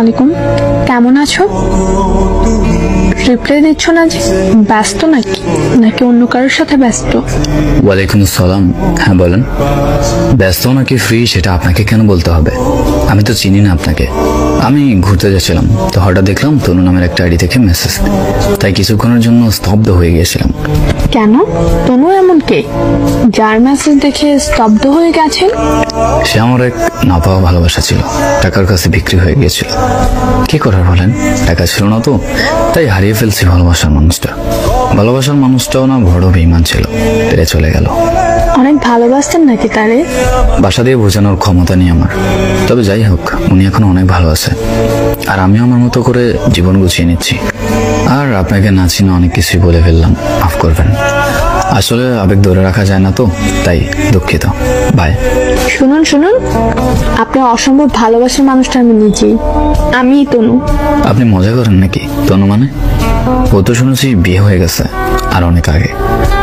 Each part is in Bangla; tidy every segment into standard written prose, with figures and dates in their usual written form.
আলাইকুম, কেমন আছো? রিপ্লাই দিচ্ছ না যে, ব্যস্ত নাকি নাকি অন্য কারোর সাথে ব্যস্ত? ওয়ালাইকুম আসসালাম। হ্যাঁ বলেন। ব্যস্ত নাকি ফ্রি সেটা আপনাকে কেন বলতে হবে? আমি তো চিনি না আপনাকে। আমি ঘুরতে যাচ্ছিলাম, তো হঠাৎ দেখলাম তনু নামের একটা আইডি থেকে মেসেজ, তাই কিছুক্ষণের জন্য স্তব্ধ হয়ে গিয়েছিলাম। কেন? তনু এমন কে যার মেসেজ দেখে স্তব্ধ হয়ে গেছেন? সে আমার এক না পাওয়া ভালোবাসা ছিল, টাকার কাছে বিক্রি হয়ে গিয়েছিল। কি করার বলেন, টাকা ছিল না তো, তাই হারিয়ে ফেলছি ভালোবাসার মানুষটা। ভালোবাসার মানুষটাও না বড় বেঈমান ছিল, পেরে চলে গেল। অনেক ভালোবাসতেন নাকি তারে? বাসা দিয়ে বোঝানোর ক্ষমতা নেই আমার, তবে যাই হোক উনি এখন অনেক ভালো আছে, আর আমি আমার মতো করে জীবন গুছিয়ে নিচ্ছি। আর আপনাকে না চিনে অনেক কিছুই বলে ফেললাম, মাফ করবেন। আসলে আবেগ ধরে রাখা যায় না তো, তাই দুঃখিত। বাই। শুনুন শুনুন, আপনি অসম্ভব ভালোবাসার মানুষটা আমি নিজেই, আমি তনু। আপনি মজা করেন নাকি? তনু মানে? ও তো শুনেছি বিয়ে হয়ে গেছে আর অনেক আগে,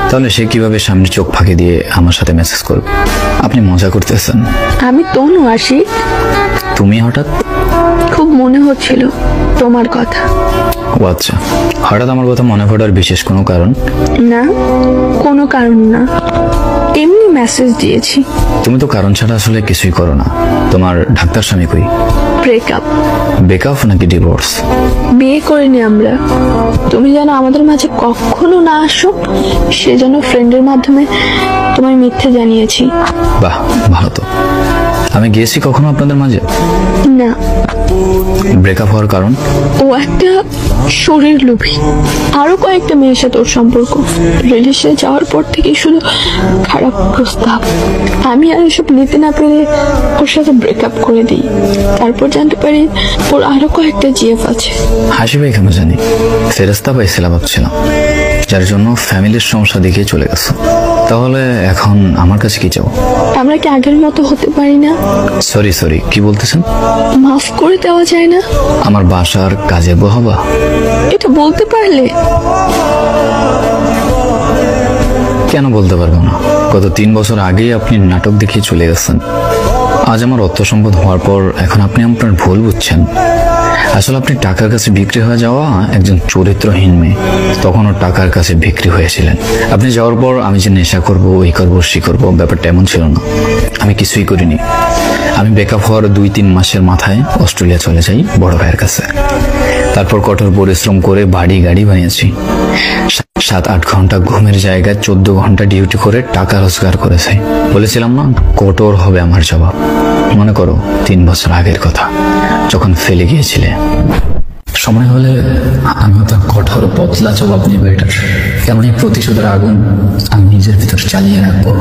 তাহলে সে কিভাবে সামনে চোখ ফাঁকি দিয়ে আমার সাথে মেসেজ করবে? আপনি মজা করতেছেন। আমি তনু আসি। তুমি হঠাৎ? খুব মনে হচ্ছিল তোমার কথা। ও আচ্ছা, হঠাৎ আমার কথা মনে পড়ার বিশেষ কোনো কারণ? না, কোনো কারণ না, এমনি মেসেজ দিয়েছি। তুমি তো কারণ ছাড়া আসলে কিছুই করো না। তোমার ডাক্তার স্বামী কই? ব্রেকআপ। ব্রেকআপ নাকি ডিভোর্স? বিয়ে করিনি আমরা। তুমি যেন আমাদের মাঝে কখনো না আসো সেজন্য ফ্রেন্ডের মাধ্যমে তোমায় মিথ্যে জানিয়েছি। বাহ, ভালো তো। আমি গিয়েছি কখনো আপনাদের মাঝে? না। ব্রেকআপ হওয়ার কারণ? ও একটা শরীর লোভী, আরো কয়েকটা মেয়ের সাথে ওর সম্পর্ক। রিলেশনে যাওয়ার পর থেকেই শুধু খারাপ প্রস্তাব। আমি আর এসব নিতে না পেরে ওর সাথে ব্রেকআপ করে দিই। তারপর জানতে পারি ওর আরো কয়েকটা জিএফ আছে। হাসি ভাই কেন জানি ফেরেস্তা পাইছিলাম ভাবছিলাম, যার জন্য ফ্যামিলির সমস্যা দিকে চলে গেছে। তাহলে এখন আমার কাছে কি চাও? আমরা কি আগের মতো হতে পারি না? সরি, কি বলতেছেন? মাফ করে দেওয়া যায় না? আমার বাসার কাজে বহাবা? এটা বলতে পারলে? কেন বলতে পারবো না? গত 3 বছর আগেই আপনি নাটক দেখিয়ে চলে গেছেন। আজ আমার অর্থ সম্পদ হওয়ার পর এখন আপনি আপনার ভুল বুঝছেন। আসলে আপনি টাকার কাছে বিক্রি হয়ে যাওয়া একজন চরিত্রহীন মেয়ে, তখনও টাকার কাছে বিক্রি হয়েছিলেন। আপনি যাওয়ার পর আমি যে নেশা করবো, এই করবো, সে করবো, ব্যাপারটা এমন ছিল না। আমি কিছুই করিনি। আমি ব্রেকআপ হওয়ার 2-3 মাসের মাথায় অস্ট্রেলিয়া চলে যাই বড় ভাইয়ের কাছে। তারপর কঠোর পরিশ্রম করে বাড়ি গাড়ি বানিয়েছি। 7-8 ঘন্টা ঘুমের জায়গায় 14 ঘন্টা ডিউটি করে টাকা রোজগার করেছি। বলেছিলাম না কঠোর হবে আমার জবাব। মনে করো 3 বছর আগের কথা, যখন ফেলে গিয়েছিলে। সময় হলে আমি তো কঠোর বদলা জবাব নেব এটার। কেমন এই প্রতিশোধের আগুন আমি নিজের ভিতর চালিয়ে রাখবো।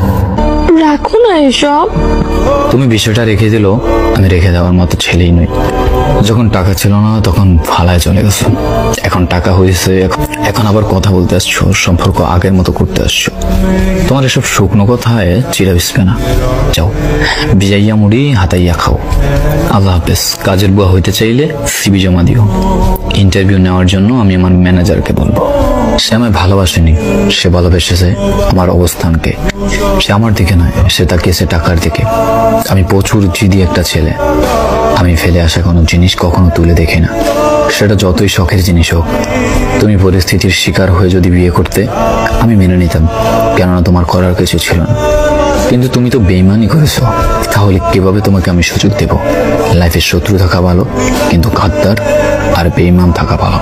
রাখো না এসব। তুমি বিষয়টা রেখে দিলো, আমি রেখে দেওয়ার মতো ছেলেই নই। যখন টাকা ছিল না তখন ফালায় চলে গেছো, এখন টাকা হয়েছে, এখন আবার কথা বলতে আসছো, সম্পর্ক আগের মতো করতে আসছো। তোমার এসব শুকনো কথায় চিরা বিসবে না। যাও, ভিজাইয়া মুড়ি হাতাইয়া খাও। আল্লাহ হাফেজ। কাজের বুয়া হইতে চাইলে সিবি জমা দিও। ইন্টারভিউ নেওয়ার জন্য আমি আমার ম্যানেজারকে বলবো। সে আমায় ভালোবাসেনি, সে ভালোবেসেছে আমার অবস্থানকে। সে আমার দিকে নয়, সে তাকিয়েছে টাকার দিকে। আমি প্রচুর জিদি একটা ছেলে। আমি ফেলে আসা কোনো জিনিস কখনো তুলে দেখি না, সেটা যতই শখের জিনিস হোক। তুমি পরিস্থিতির শিকার হয়ে যদি বিয়ে করতে, আমি মেনে নিতাম, কেননা তোমার করার কিছু ছিল না। কিন্তু তুমি তো বেইমানি করেছো, তাহলে কিভাবে তোমাকে আমি সুযোগ দেব? লাইফে শত্রু থাকা ভালো, কিন্তু গাদ্দার আর বেইমান থাকা ভালো।